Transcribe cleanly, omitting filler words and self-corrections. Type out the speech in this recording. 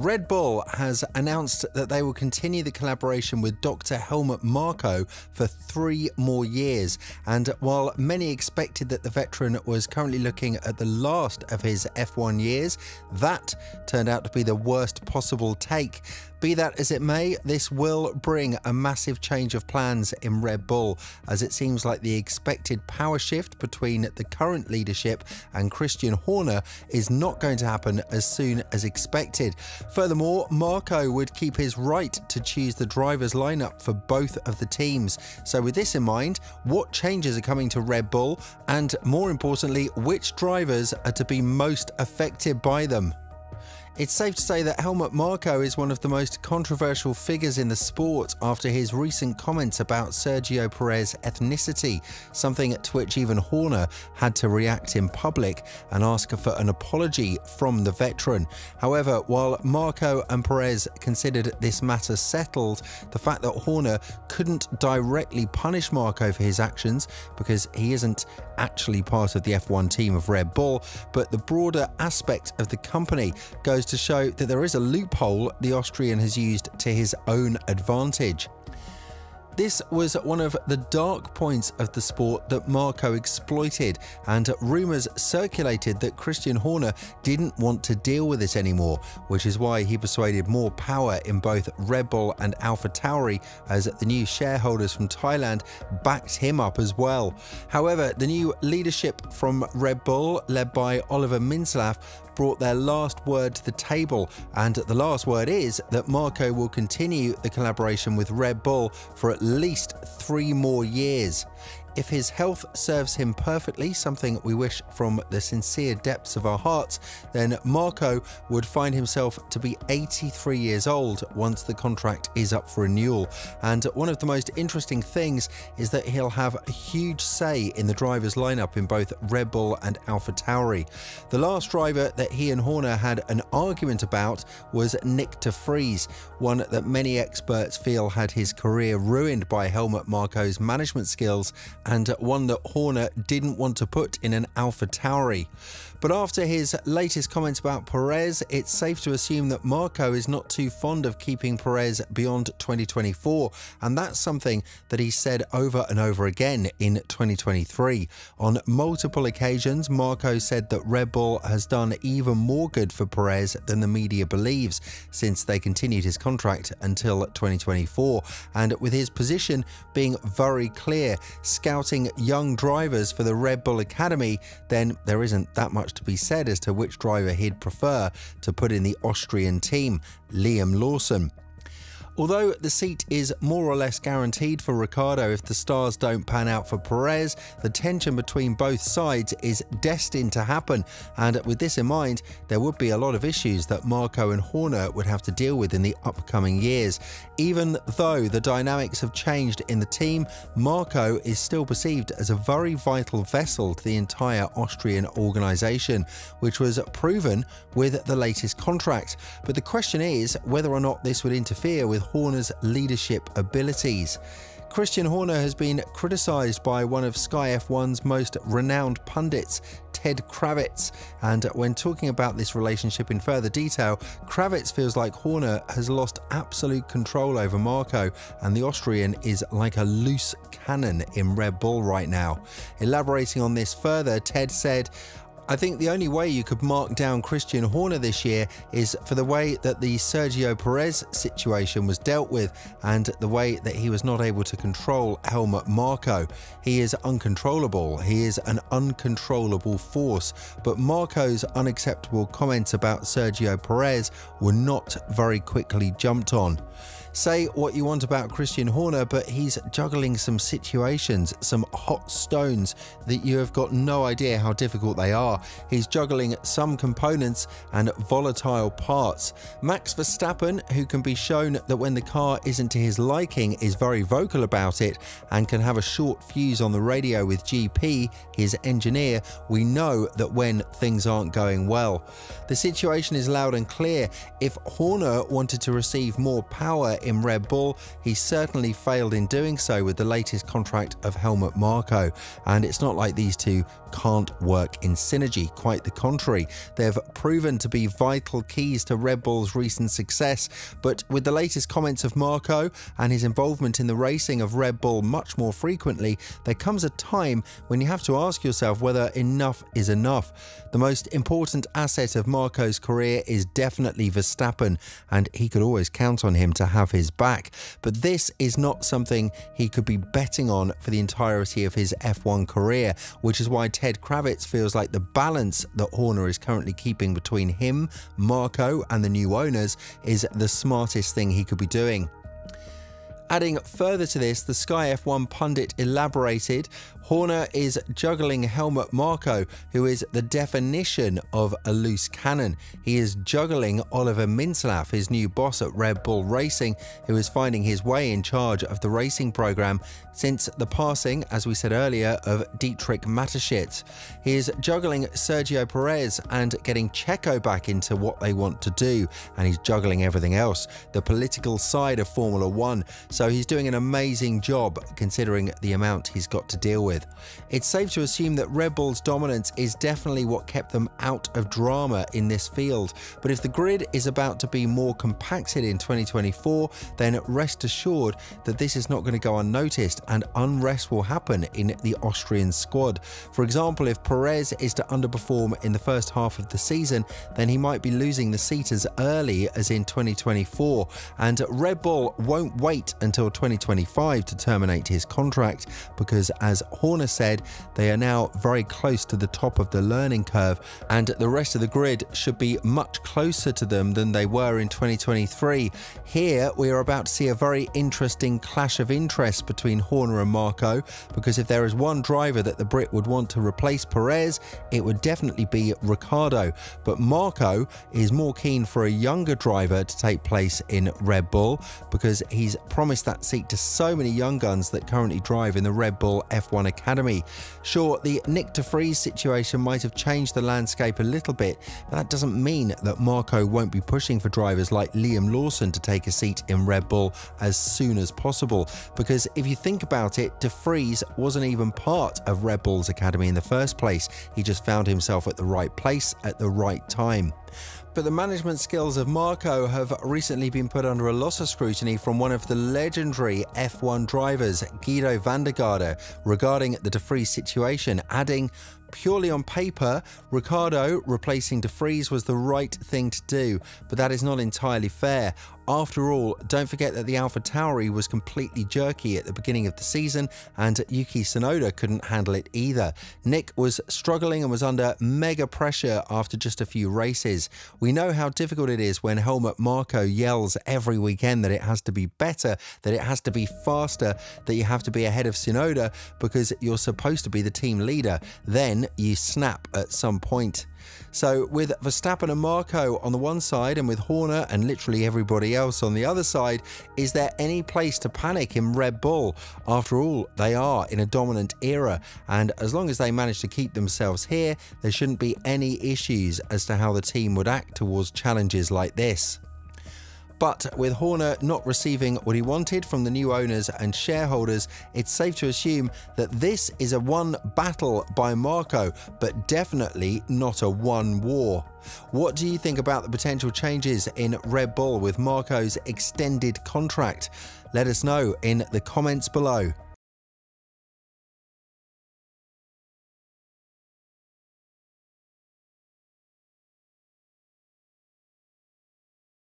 Red Bull has announced that they will continue the collaboration with Dr. Helmut Marko for 3 more years. And while many expected that the veteran was currently looking at the last of his F1 years, that turned out to be the worst possible take. Be that as it may, this will bring a massive change of plans in Red Bull, as it seems like the expected power shift between the current leadership and Christian Horner is not going to happen as soon as expected. Furthermore, Marko would keep his right to choose the drivers' lineup for both of the teams. So with this in mind, what changes are coming to Red Bull, and more importantly, which drivers are to be most affected by them? It's safe to say that Helmut Marko is one of the most controversial figures in the sport after his recent comments about Sergio Perez's ethnicity, something to which even Horner had to react in public and ask for an apology from the veteran. However, while Marko and Perez considered this matter settled, the fact that Horner couldn't directly punish Marko for his actions because he isn't actually part of the F1 team of Red Bull, but the broader aspect of the company goes to show that there is a loophole the Austrian has used to his own advantage. This was one of the dark points of the sport that Marko exploited, and rumours circulated that Christian Horner didn't want to deal with this anymore, which is why he persuaded more power in both Red Bull and AlphaTauri, as the new shareholders from Thailand backed him up as well. However, the new leadership from Red Bull, led by Oliver Minzlaff, brought their last word to the table, and the last word is that Marko will continue the collaboration with Red Bull for at least 3 more years. If his health serves him perfectly, something we wish from the sincere depths of our hearts, then Marko would find himself to be 83 years old once the contract is up for renewal. And one of the most interesting things is that he'll have a huge say in the drivers' lineup in both Red Bull and AlphaTauri. The last driver that he and Horner had an argument about was Nick de Vries, one that many experts feel had his career ruined by Helmut Marko's management skills, and one that Horner didn't want to put in an AlphaTauri. But after his latest comments about Perez, it's safe to assume that Marko is not too fond of keeping Perez beyond 2024, and that's something that he said over and over again in 2023. On multiple occasions, Marko said that Red Bull has done even more good for Perez than the media believes, since they continued his contract until 2024, and with his position being very clear, scouting young drivers for the Red Bull Academy, then there isn't that much to be said as to which driver he'd prefer to put in the Austrian team, Liam Lawson. Although the seat is more or less guaranteed for Ricciardo if the stars don't pan out for Perez, the tension between both sides is destined to happen, and with this in mind, there would be a lot of issues that Marko and Horner would have to deal with in the upcoming years. Even though the dynamics have changed in the team, Marko is still perceived as a very vital vessel to the entire Austrian organisation, which was proven with the latest contract. But the question is whether or not this would interfere with Horner's leadership abilities. Christian Horner has been criticised by one of Sky F1's most renowned pundits, Ted Kravitz, and when talking about this relationship in further detail, Kravitz feels like Horner has lost absolute control over Marko, and the Austrian is like a loose cannon in Red Bull right now. Elaborating on this further, Ted said, "I think the only way you could mark down Christian Horner this year is for the way that the Sergio Perez situation was dealt with and the way that he was not able to control Helmut Marko. He is uncontrollable. He is an uncontrollable force." But Marko's unacceptable comments about Sergio Perez were not very quickly jumped on. Say what you want about Christian Horner, but he's juggling some situations, some hot stones that you have got no idea how difficult they are. He's juggling some components and volatile parts. Max Verstappen, who can be shown that when the car isn't to his liking, is very vocal about it and can have a short fuse on the radio with GP, his engineer, we know that when things aren't going well. The situation is loud and clear. If Horner wanted to receive more power in Red Bull, he certainly failed in doing so with the latest contract of Helmut Marko. And it's not like these two can't work in synergy, quite the contrary. They've proven to be vital keys to Red Bull's recent success, but with the latest comments of Marko and his involvement in the racing of Red Bull much more frequently, there comes a time when you have to ask yourself whether enough is enough. The most important asset of Marko's career is definitely Verstappen, and he could always count on him to have his back, but this is not something he could be betting on for the entirety of his F1 career, which is why Ted Kravitz feels like the balance that Horner is currently keeping between him, Marko and the new owners is the smartest thing he could be doing. Adding further to this, the Sky F1 pundit elaborated, Horner is juggling Helmut Marko, who is the definition of a loose cannon. He is juggling Oliver Mintzlaff, his new boss at Red Bull Racing, who is finding his way in charge of the racing program since the passing, as we said earlier, of Dietrich Mateschitz. He is juggling Sergio Perez and getting Checo back into what they want to do, and he's juggling everything else, the political side of Formula One. So he's doing an amazing job considering the amount he's got to deal with. It's safe to assume that Red Bull's dominance is definitely what kept them out of drama in this field, but if the grid is about to be more compacted in 2024, then rest assured that this is not going to go unnoticed and unrest will happen in the Austrian squad. For example, if Perez is to underperform in the first half of the season, then he might be losing the seat as early as in 2024, and Red Bull won't wait until 2025 to terminate his contract because, as Horner said, they are now very close to the top of the learning curve and the rest of the grid should be much closer to them than they were in 2023. Here we are about to see a very interesting clash of interests between Horner and Marko, because if there is one driver that the Brit would want to replace Perez, it would definitely be Ricciardo, but Marko is more keen for a younger driver to take place in Red Bull because he's promised that seat to so many young guns that currently drive in the Red Bull F1 Academy. Sure, the Nick de Vries situation might have changed the landscape a little bit, but that doesn't mean that Marko won't be pushing for drivers like Liam Lawson to take a seat in Red Bull as soon as possible, because if you think about it, de Vries wasn't even part of Red Bull's academy in the first place. He just found himself at the right place at the right time. But the management skills of Marko have recently been put under a lot of scrutiny from one of the legendary F1 drivers, Guido van der Garde, regarding the de Vries situation, adding, "Purely on paper, Ricciardo replacing de Vries was the right thing to do, but that is not entirely fair. After all, don't forget that the AlphaTauri was completely jerky at the beginning of the season and Yuki Tsunoda couldn't handle it either. Nick was struggling and was under mega pressure after just a few races. We know how difficult it is when Helmut Marko yells every weekend that it has to be better, that it has to be faster, that you have to be ahead of Tsunoda because you're supposed to be the team leader. Then you snap at some point." So with Verstappen and Marko on the one side and with Horner and literally everybody else on the other side, is there any place to panic in Red Bull? After all, they are in a dominant era, and as long as they manage to keep themselves here, there shouldn't be any issues as to how the team would act towards challenges like this. But with Horner not receiving what he wanted from the new owners and shareholders, it's safe to assume that this is a one battle by Marko, but definitely not a one war. What do you think about the potential changes in Red Bull with Marko's extended contract? Let us know in the comments below.